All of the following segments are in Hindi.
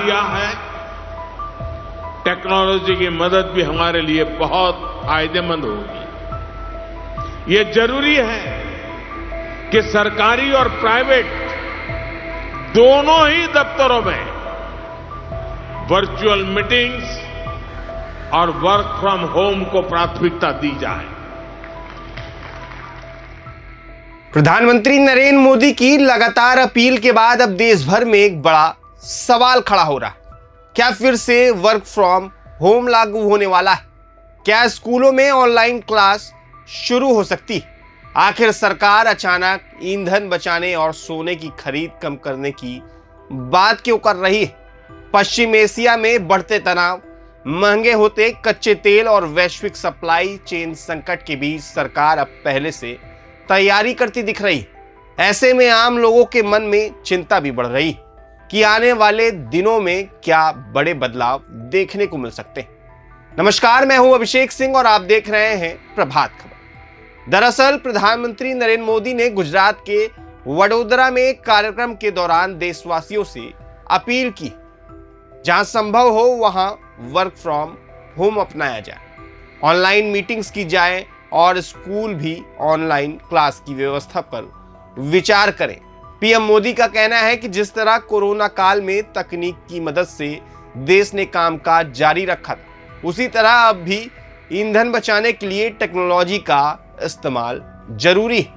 लिया है, टेक्नोलॉजी की मदद भी हमारे लिए बहुत फायदेमंद होगी। ये जरूरी है कि सरकारी और प्राइवेट दोनों ही दफ्तरों में वर्चुअल मीटिंग्स और वर्क फ्रॉम होम को प्राथमिकता दी जाए। प्रधानमंत्री नरेंद्र मोदी की लगातार अपील के बाद अब देश भर में एक बड़ा सवाल खड़ा हो रहा है। क्या फिर से वर्क फ्रॉम होम लागू होने वाला है? क्या स्कूलों में ऑनलाइन क्लास शुरू हो सकती? आखिर सरकार अचानक ईंधन बचाने और सोने की खरीद कम करने की बात क्यों कर रही है? पश्चिम एशिया में बढ़ते तनाव, महंगे होते कच्चे तेल और वैश्विक सप्लाई चेन संकट के बीच सरकार अब पहले से तैयारी करती दिख रही। ऐसे में आम लोगों के मन में चिंता भी बढ़ रही कि आने वाले दिनों में क्या बड़े बदलाव देखने को मिल सकते हैं। नमस्कार, मैं हूं अभिषेक सिंह और आप देख रहे हैं प्रभात खबर। दरअसल प्रधानमंत्री नरेंद्र मोदी ने गुजरात के वडोदरा में एक कार्यक्रम के दौरान देशवासियों से अपील की, जहां संभव हो वहां वर्क फ्रॉम होम अपनाया जाए, ऑनलाइन मीटिंग्स की जाए और स्कूल भी ऑनलाइन क्लास की व्यवस्था पर विचार करें। पीएम मोदी का कहना है कि जिस तरह कोरोना काल में तकनीक की मदद से देश ने कामकाज जारी रखा था, उसी तरह अब भी ईंधन बचाने के लिए टेक्नोलॉजी का इस्तेमाल जरूरी है।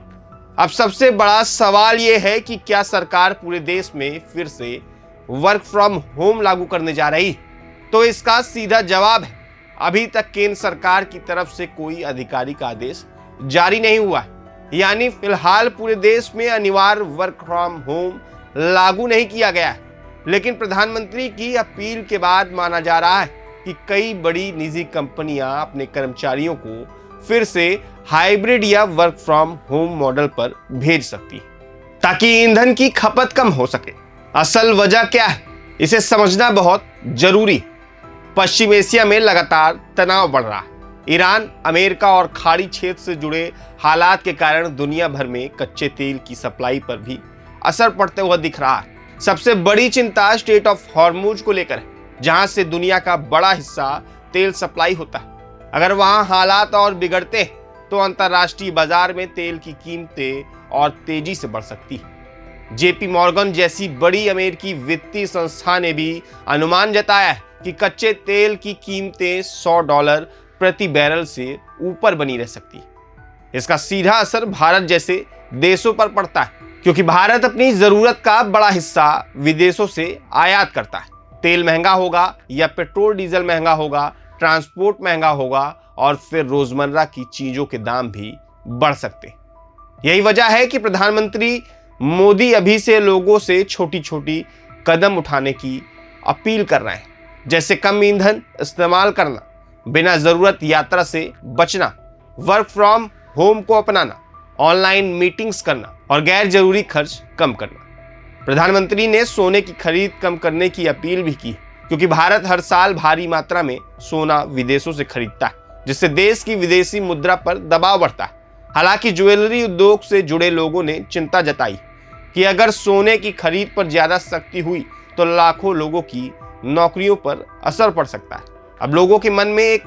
अब सबसे बड़ा सवाल यह है कि क्या सरकार पूरे देश में फिर से वर्क फ्रॉम होम लागू करने जा रही? तो इसका सीधा जवाब है, अभी तक केंद्र सरकार की तरफ से कोई आधिकारिक आदेश जारी नहीं हुआ है। यानी फिलहाल पूरे देश में अनिवार्य वर्क फ्रॉम होम लागू नहीं किया गया है। लेकिन प्रधानमंत्री की अपील के बाद माना जा रहा है कि कई बड़ी निजी कंपनियां अपने कर्मचारियों को फिर से हाइब्रिड या वर्क फ्रॉम होम मॉडल पर भेज सकती है, ताकि ईंधन की खपत कम हो सके। असल वजह क्या है, इसे समझना बहुत जरूरी है। पश्चिम एशिया में लगातार तनाव बढ़ रहा है। ईरान, अमेरिका और खाड़ी क्षेत्र से जुड़े हालात के कारण दुनिया भर में कच्चे तेल की सप्लाई पर भी असर पड़ते हुए दिख रहा है। सबसे बड़ी चिंता स्ट्रेट ऑफ हॉर्मुज को लेकर है, जहां से दुनिया का बड़ा हिस्सा तेल सप्लाई होता है। अगर वहां हालात और बिगड़ते तो अंतर्राष्ट्रीय बाजार में तेल की कीमतें और तेजी से बढ़ सकती है। जेपी मॉर्गन जैसी बड़ी अमेरिकी वित्तीय संस्था ने भी अनुमान जताया है कि कच्चे तेल की कीमतें $100 प्रति बैरल से ऊपर बनी रह सकती है। इसका सीधा असर भारत जैसे देशों पर पड़ता है, क्योंकि भारत अपनी जरूरत का बड़ा हिस्सा विदेशों से आयात करता है। तेल महंगा होगा या पेट्रोल डीजल महंगा होगा, ट्रांसपोर्ट महंगा होगा और फिर रोजमर्रा की चीजों के दाम भी बढ़ सकते हैं। यही वजह है कि प्रधानमंत्री मोदी अभी से लोगों से छोटी छोटी कदम उठाने की अपील कर रहे हैं, जैसे कम ईंधन इस्तेमाल करना, बिना जरूरत यात्रा से बचना, वर्क फ्रॉम होम को अपनाना, ऑनलाइन मीटिंग्स करना और गैर जरूरी खर्च कम करना। प्रधानमंत्री ने सोने की खरीद कम करने की अपील भी की, क्योंकि भारत हर साल भारी मात्रा में सोना विदेशों से खरीदता है, जिससे देश की विदेशी मुद्रा पर दबाव बढ़ता है। हालांकि ज्वेलरी उद्योग से जुड़े लोगों ने चिंता जताई कि अगर सोने की खरीद पर ज्यादा सख्ती हुई तो लाखों लोगों की नौकरियों पर असर पड़ सकता है। अब लोगों के मन में एक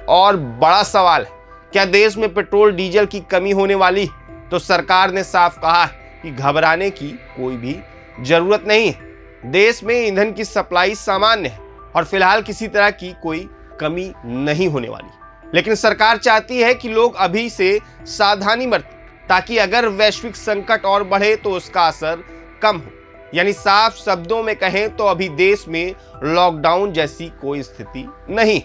और बड़ा सवाल है, क्या देश में पेट्रोल डीजल की कमी होने वाली? तो सरकार ने साफ कहा है कि घबराने की कोई भी जरूरत नहीं है। देश में ईंधन की सप्लाई सामान्य है और फिलहाल किसी तरह की कोई कमी नहीं होने वाली। लेकिन सरकार चाहती है कि लोग अभी से सावधानी बरतें, ताकि अगर वैश्विक संकट और बढ़े तो उसका असर कम हो। यानी साफ शब्दों में कहें तो अभी देश में लॉकडाउन जैसी कोई स्थिति नहीं,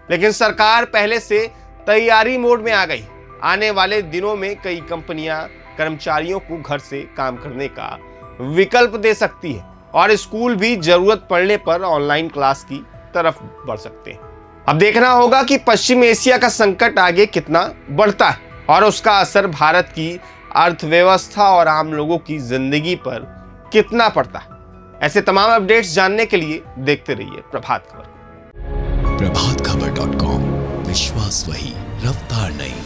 लेकिन सरकार पहले से तैयारी मोड में आ गई। आने वाले दिनों में कई कंपनियां कर्मचारियों को घर से काम करने का विकल्प दे सकती है और स्कूल भी जरूरत पड़ने पर ऑनलाइन क्लास की तरफ बढ़ सकते हैं। अब देखना होगा कि पश्चिम एशिया का संकट आगे कितना बढ़ता है और उसका असर भारत की अर्थव्यवस्था और आम लोगों की जिंदगी पर कितना पड़ता है। ऐसे तमाम अपडेट्स जानने के लिए देखते रहिए प्रभात खबर। प्रभातखबर.com, विश्वास वही, रफ्तार नहीं।